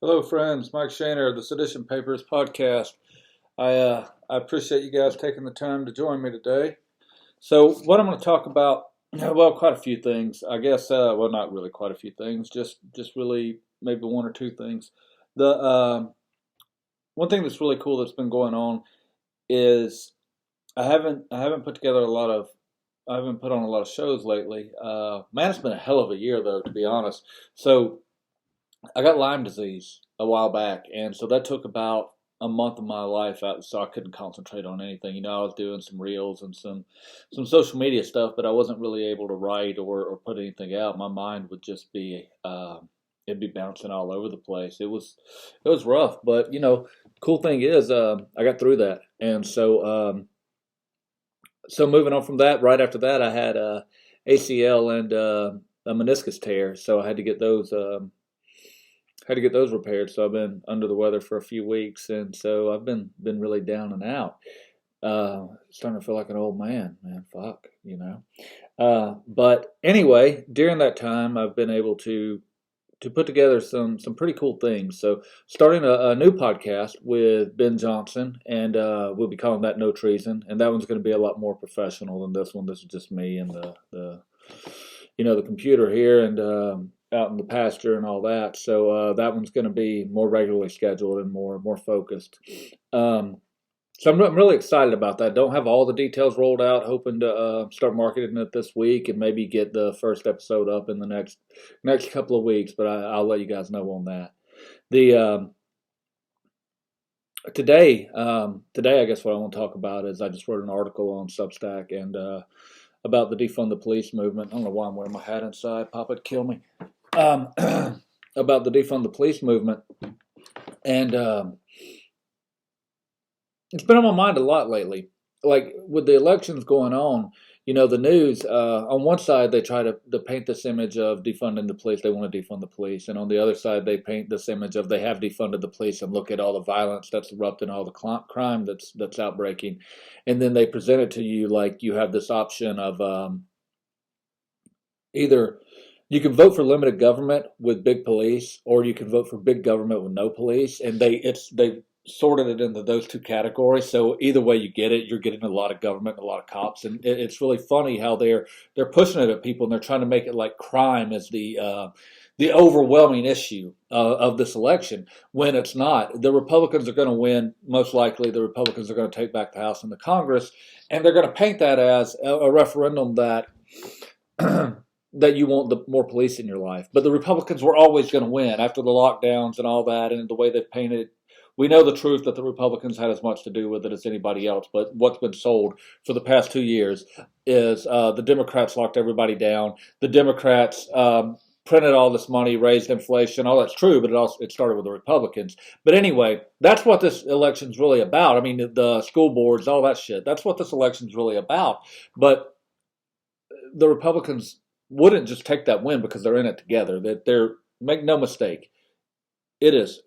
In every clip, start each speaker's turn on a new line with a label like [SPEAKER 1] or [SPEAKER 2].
[SPEAKER 1] Hello, friends. Mike Shaner, the Sedition Papers podcast. I appreciate you guys taking the time to join me today. So, what I'm going to talk about, well, quite a few things, I guess. Well, not really quite a few things, just really maybe one or two things. The one thing that's really cool that's been going on is I haven't put together a lot of I haven't put on a lot of shows lately. Man, it's been a hell of a year though, to be honest. So I got Lyme disease a while back, and so that took about a month of my life out, so I couldn't concentrate on anything. I was doing some reels and some social media stuff, but I wasn't really able to write or put anything out. My mind would just be it'd be bouncing all over the place. It was rough, but cool thing is I got through that, and so moving on from that, right after that, I had ACL and a meniscus tear, so I had to get those. Repaired. So I've been under the weather for a few weeks, and so I've been really down and out. Starting to feel like an old man. Fuck, But anyway, during that time, I've been able to put together some pretty cool things. So starting a new podcast with Ben Johnson, and we'll be calling that No Treason, and that one's going to be a lot more professional than this one. This is just me and the computer here and out in the pasture and all that. So that one's going to be more regularly scheduled and more focused. So I'm really excited about that. Don't have all the details rolled out. Hoping to start marketing it this week and maybe get the first episode up in the next couple of weeks. But I'll let you guys know on that. The today, I guess what I want to talk about is I just wrote an article on Substack and about the Defund the Police movement. I don't know why I'm wearing my hat inside. Papa'd kill me. About the Defund the Police movement, and it's been on my mind a lot lately. Like with the elections going on, the news, on one side, they try to paint this image of defunding the police. They want to defund the police. And on the other side, they paint this image of they have defunded the police and look at all the violence that's erupting, all the crime that's outbreaking. And then they present it to you like you have this option of either you can vote for limited government with big police, or you can vote for big government with no police. And they sorted it into those two categories. So either way you get it, you're getting a lot of government and a lot of cops. And it's really funny how they're pushing it at people, and they're trying to make it like crime is the overwhelming issue of this election, when it's not. The Republicans are going to win. Most likely the Republicans are going to take back the House and the Congress, and they're going to paint that as a referendum that that you want more police in your life. But the Republicans were always going to win after the lockdowns and all that, and the way they've painted. We know the truth that the Republicans had as much to do with it as anybody else, but what's been sold for the past 2 years is the Democrats locked everybody down. The Democrats printed all this money, raised inflation. All that's true, but it started with the Republicans. But anyway, that's what this election's really about. I mean, the school boards, all that shit. That's what this election's really about. But the Republicans wouldn't just take that win because they're in it together. Make no mistake, it's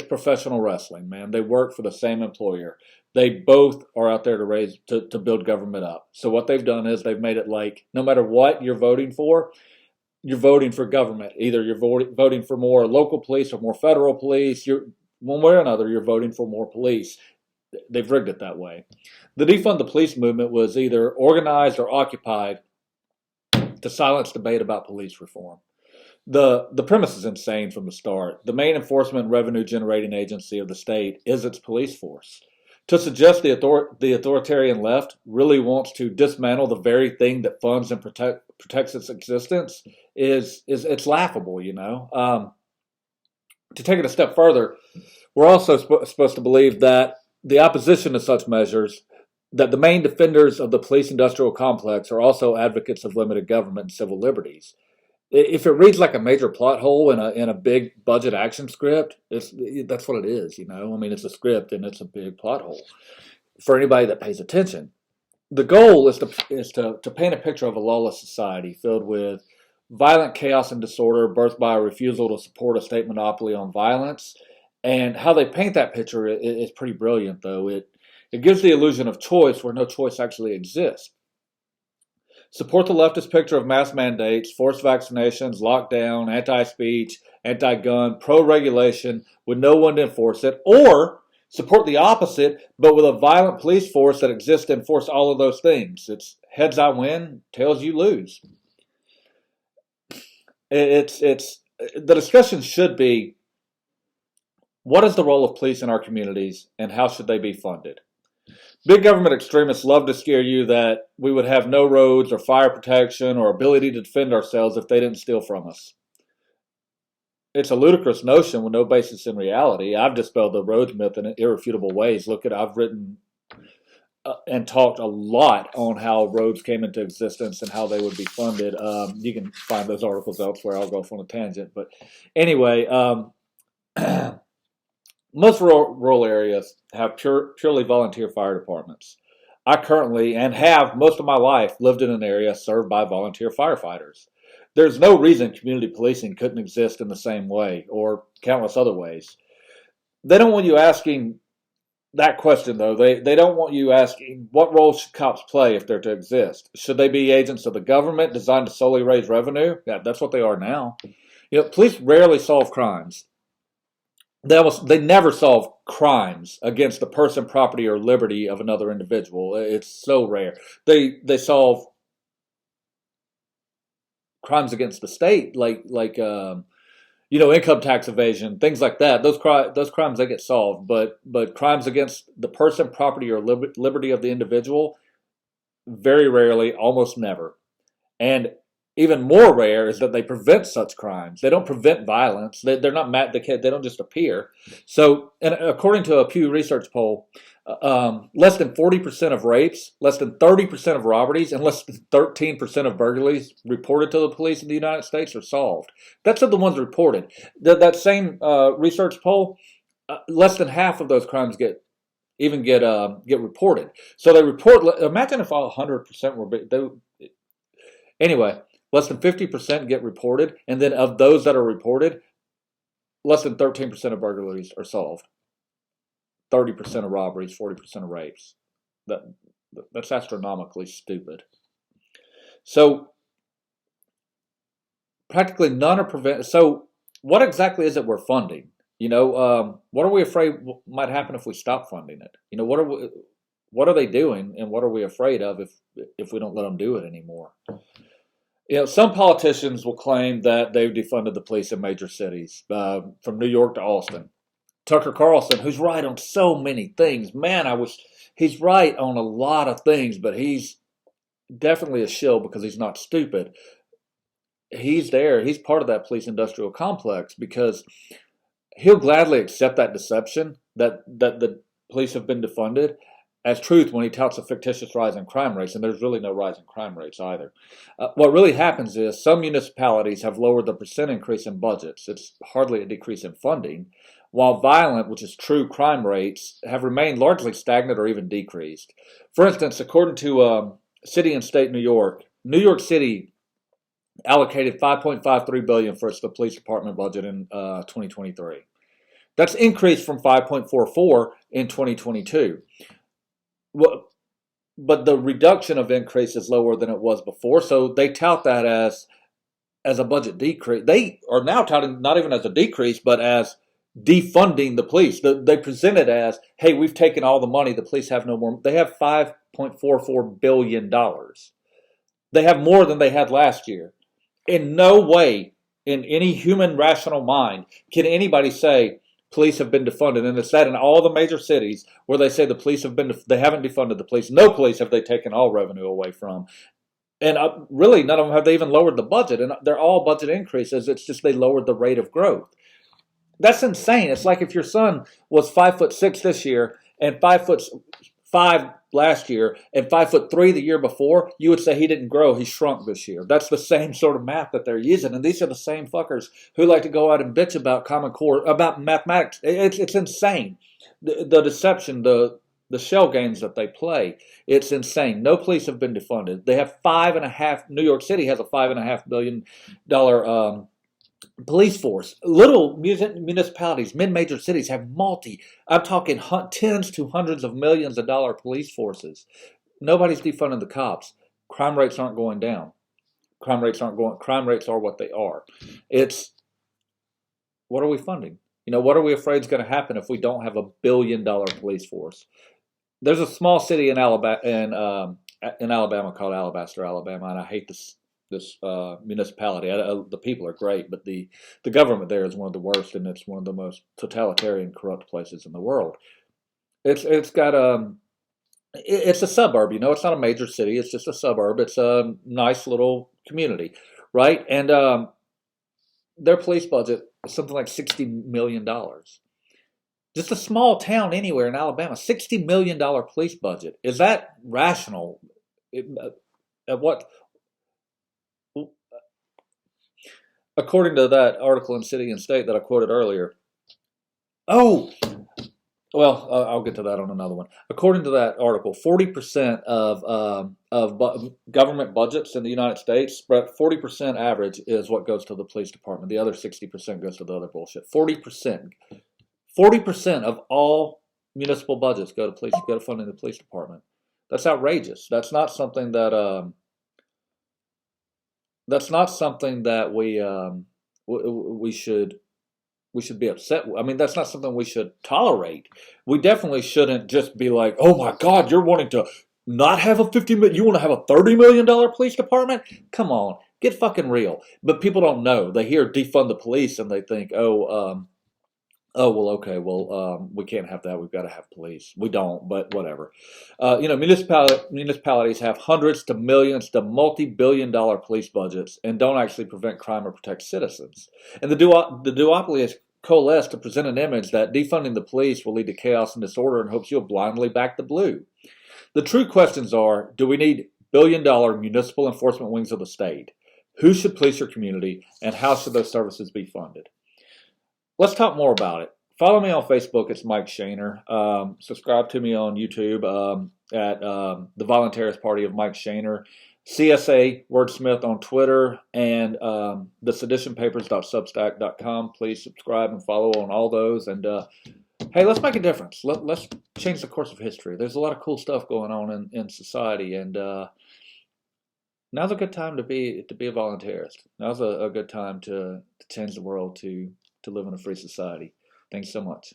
[SPEAKER 1] professional wrestling, man. They work for the same employer. They both are out there to build government up. So what they've done is they've made it like no matter what you're voting for government. Either you're voting for more local police or more federal police. One way or another, you're voting for more police. They've rigged it that way. The Defund the Police movement was either organized or occupied to silence debate about police reform. The premise is insane from the start. The main enforcement and revenue generating agency of the state is its police force. To suggest the authoritarian left really wants to dismantle the very thing that funds and protects its existence it's laughable, To take it a step further, we're also supposed to believe that the opposition to such measures, that the main defenders of the police industrial complex are also advocates of limited government and civil liberties. If it reads like a major plot hole in a big budget action script, that's what it is, I mean, it's a script and it's a big plot hole for anybody that pays attention. The goal is to paint a picture of a lawless society filled with violent chaos and disorder birthed by a refusal to support a state monopoly on violence. And how they paint that picture is pretty brilliant, though. It gives the illusion of choice where no choice actually exists. support the leftist picture of mass mandates, forced vaccinations, lockdown, anti-speech, anti-gun, pro-regulation with no one to enforce it, or support the opposite, but with a violent police force that exists to enforce all of those things. It's heads I win, tails you lose. It's the discussion should be, what is the role of police in our communities and how should they be funded? Big government extremists love to scare you that we would have no roads or fire protection or ability to defend ourselves if they didn't steal from us. It's a ludicrous notion with no basis in reality. I've dispelled the roads myth in irrefutable ways. I've written and talked a lot on how roads came into existence and how they would be funded. You can find those articles elsewhere. I'll go off on a tangent. But anyway, most rural areas have purely volunteer fire departments. I currently, and have most of my life, lived in an area served by volunteer firefighters. There's no reason community policing couldn't exist in the same way, or countless other ways. They don't want you asking that question, though. They don't want you asking, what role should cops play if they're to exist? Should they be agents of the government designed to solely raise revenue? Yeah, that's what they are now. Police rarely solve crimes. They never solve crimes against the person, property, or liberty of another individual. It's so rare. They solve crimes against the state, like income tax evasion, things like that. Those crimes, they get solved, but crimes against the person, property, or liberty of the individual, very rarely, almost never. And even more rare is that they prevent such crimes. They don't prevent violence. They're not mad. They don't just appear. So, and according to a Pew Research poll, less than 40% of rapes, less than 30% of robberies, and less than 13% of burglaries reported to the police in the United States are solved. That's of the ones reported. That same research poll, less than half of those crimes get reported. So they report. Imagine if all 100% were. Anyway, less than 50% get reported, and then of those that are reported, less than 13% of burglaries are solved. 30% of robberies, 40% of rapes. That's astronomically stupid. So practically none are prevented. So what exactly is it we're funding? What are we afraid might happen if we stop funding it? What are they doing, and what are we afraid of if we don't let them do it anymore? Some politicians will claim that they've defunded the police in major cities, from New York to Austin. Tucker Carlson, who's right on so many things. Man, he's right on a lot of things, but he's definitely a shill because he's not stupid. He's there. He's part of that police industrial complex because he'll gladly accept that deception that the police have been defunded as truth when he touts a fictitious rise in crime rates, and there's really no rise in crime rates either. What really happens is some municipalities have lowered the percent increase in budgets. It's hardly a decrease in funding, while violent, which is true crime rates, have remained largely stagnant or even decreased. For instance, according to City and State New York City allocated $5.53 billion for its police department budget in 2023. That's increased from $5.44 in 2022. But the reduction of increase is lower than it was before, so they tout that as a budget decrease. They are now touting not even as a decrease, but as defunding the police. They present it as, hey, we've taken all the money, the police have no more. They have $5.44 billion. They have more than they had last year. In no way, in any human rational mind, can anybody say police have been defunded, and it's that in all the major cities where they say the police they haven't defunded the police. No police have they taken all revenue away from, and really none of them have they even lowered the budget, and they're all budget increases. It's just they lowered the rate of growth. That's insane. It's like if your son was 5'6" this year and 5'5" last year and 5'3" the year before, you would say he didn't grow, he shrunk this year. That's the same sort of math that they're using, and these are the same fuckers who like to go out and bitch about Common Core, about mathematics. It's insane. The deception, the shell games that they play, it's insane. No police have been defunded. They have New York City has a $5.5 billion police force. Little municipalities, mid-major cities have I'm talking tens to hundreds of millions of dollar police forces. Nobody's defunding the cops. crime rates aren't going down. Crime rates aren't going. Crime rates are what they are. It's what are we funding? What are we afraid is going to happen if we don't have $1 billion police force? There's a small city in Alabama called Alabaster, Alabama, and I hate this municipality. The people are great, but the government there is one of the worst, and it's one of the most totalitarian, corrupt places in the world. It's got it's a suburb. It's not a major city. It's just a suburb. It's a nice little community, right? And their police budget is something like $60 million. Just a small town anywhere in Alabama, $60 million police budget. Is that rational? At what? According to that article in City and State that I quoted earlier. Oh, well, I'll get to that on another one. According to that article, 40% of government budgets in the United States, but 40% average is what goes to the police department. The other 60% goes to the other bullshit. 40%. 40% of all municipal budgets go to funding the police department. That's outrageous. That's not something that we should be upset with. I mean, that's not something we should tolerate. We definitely shouldn't just be like, oh my God, you're wanting to not have a you want to have a $30 million police department? Come on, get fucking real. But people don't know. They hear defund the police and they think, well, okay, well, we can't have that. We've got to have police. We don't, but whatever. Municipalities have hundreds to millions to multi-billion-dollar police budgets and don't actually prevent crime or protect citizens. And the duopoly has coalesced to present an image that defunding the police will lead to chaos and disorder and hopes you'll blindly back the blue. The true questions are, do we need billion-dollar municipal enforcement wings of the state? Who should police your community, and how should those services be funded? Let's talk more about it. Follow me on Facebook. It's Mike Shaner. Subscribe to me on YouTube at the Voluntarist Party of Mike Shaner. CSA Wordsmith on Twitter and the seditionpapers.substack.com. Please subscribe and follow on all those. And hey, let's make a difference. Let's change the course of history. There's a lot of cool stuff going on in society, and now's a good time to be a voluntarist. Now's a good time to change the world to live in a free society. Thanks so much.